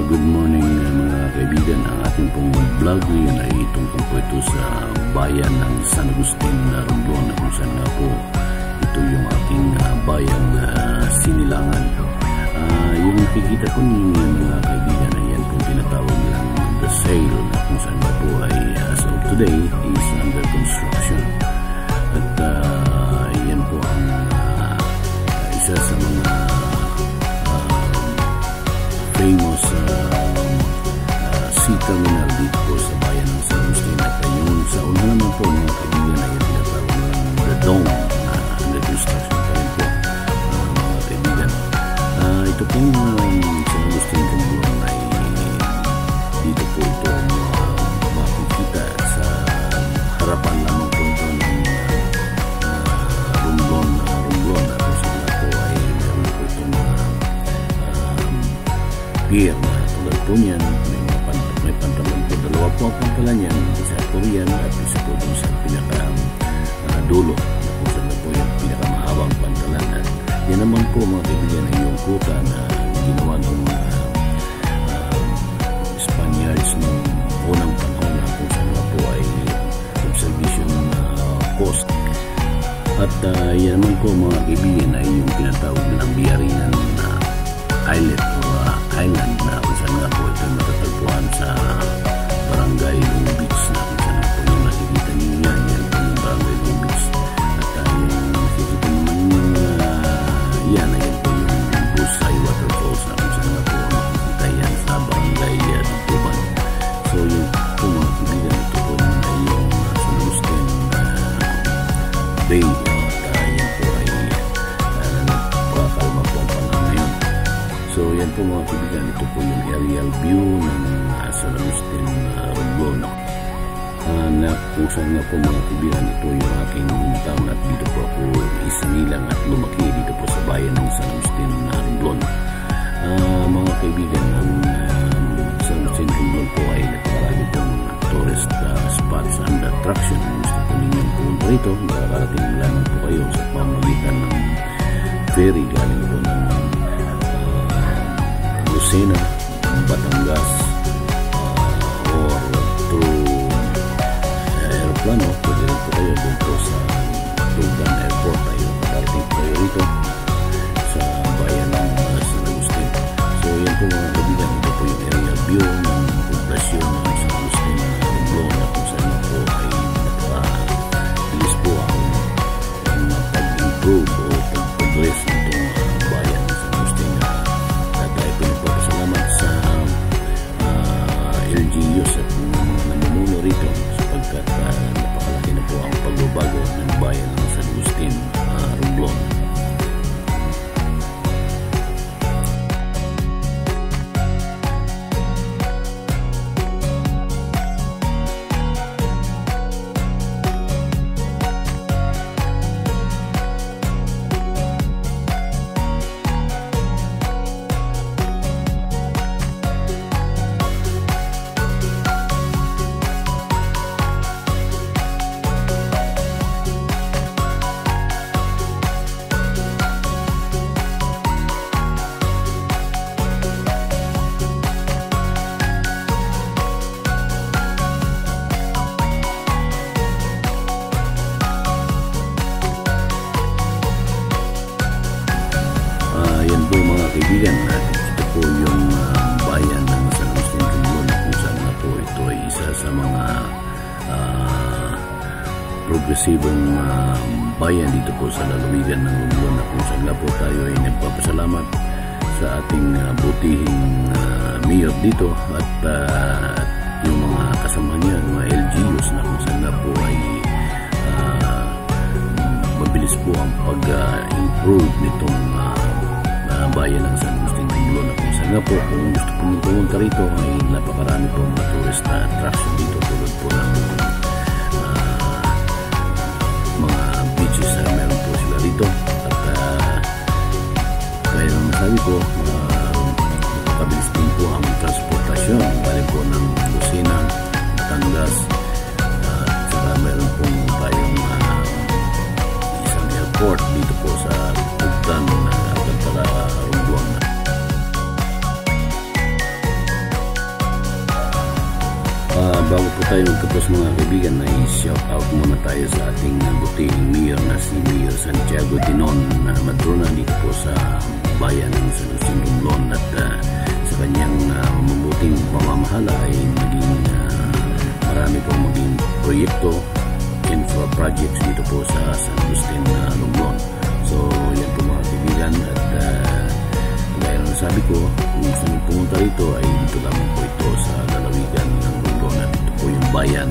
Good morning mga kaibigan. Ang ating pong vlog ngayon ay tungkol po ito sa bayan ng San Agustin na Romblon, na kung saan nga po ito yung ating bayang sinilangan. Yung nakikita ko ninyo mga kaibigan ay yan pong tinatawag lang the sale, na kung saan nga po ay as of today is under construction. At yan po ang isa sa mga famous sea terminal dito po sa bayan ng San Agustin. At yung sa una naman po mga kaibigan ay tinatawag ng the Dome under construction pa rin po mga kaibigan. Ito pong San Agustin Romblon ay dito po ito makikita sa harapan lamang po ito ng Romblon na kung saan po ay meron po itong pier na tulad po niyan. May pantalan po, dalawa po ang pantalan niyan, isa po riyan at isa po dun sa pinaka dulo, na kung saan po yung pinakamahabang pantalan. At yan naman po mga kaibigan ay yung kuta na ginawa ng Spaniards noong unang panahon, na kung saan po ay observation post. At yan naman po mga kaibigan ay yung tinatawag ng Biarinan Islet o island, na kung saan nga po ito matatagpuan sa Barangay Long Beach, na kung saan po yung nakikita niyo yan po yung Barangay Long Beach. At yung nakikita naman yung yan ay po yung Busay Waterfalls, na kung saan nga po makikita yan sa Barangay Tutuban. So yung po mga kaibigan, ito po ay yung San Agustin Bay. So yan po mga kaibigan, ito po yung aerial view ng San Agustin Romblon, na kung saan nga po mga kaibigan ito yung aking hometown, at dito po ako isinilang at lumaki dito po sa bayan ng San Agustin Romblon. Mga kaibigan, ang San Agustin Romblon po ay napakarami pong tourist spots and attraction. Gusto po ninyong pumunta rito, makakarating lamang po kayo sa pamamagitan ng ferry galing po ng Lucena, Batangas, or through aeroplano. Pwede rin po kayo doon po sa Tugan Airport, ay makarating po kayo rito sa bayan ng San Agustin. So yan po mga kaibigan, ito po yung aerial view ng poblasyon ng San Agustin Romblon, na kung saan po ay napakabilis po ang pag-improve o pag-progress nitong bayan ng San Agustin. Salamat sa LGUs at namumuno rito, sapagkat napakalaki na po ang pagbabago ng bayan ng San Agustin Romblon. Yan po mga kaibigan, ito po yung bayan ng San Agustin Romblon, kung saan na po ito ay isa sa mga progresibong bayan dito po sa lalawigan ng Romblon, na kung saan po tayo ay nagpapasalamat sa ating butihing mayor dito at yung mga kasama niya, mga LGUs, na kung saan po ay mabilis po ang pag-improve nitong bayan ng San Agustin Romblon, na kung saan nga po kung gusto po pumunta rito ay napakarami po mga tourist attraction dito, tulad po ng mga beaches na meron po sila rito. At kaya naman sabi ko, napakabilis din po ang transportasyon galing po ng Lucena, Batangas, at saka meron po tayong isang airport dito po sa Tugan na Romblon. bago po tayo magtapos mga kaibigan, ay shout out muna tayo sa ating butihing mayor na si Mayor Santiago Dinon na Madrona dito po sa bayan ng San Jose Romblon, at sa kanyang mabuting pamamahala ay marami pong maging proyekto, infra projects dito po sa San Agustin Romblon. So yan po mga kaibigan, at gaya ng sabi ko, kung gusto nyo pumunta rito ay dito lamang po ito sa lalawigan ng Romblon, at ito po yung bayan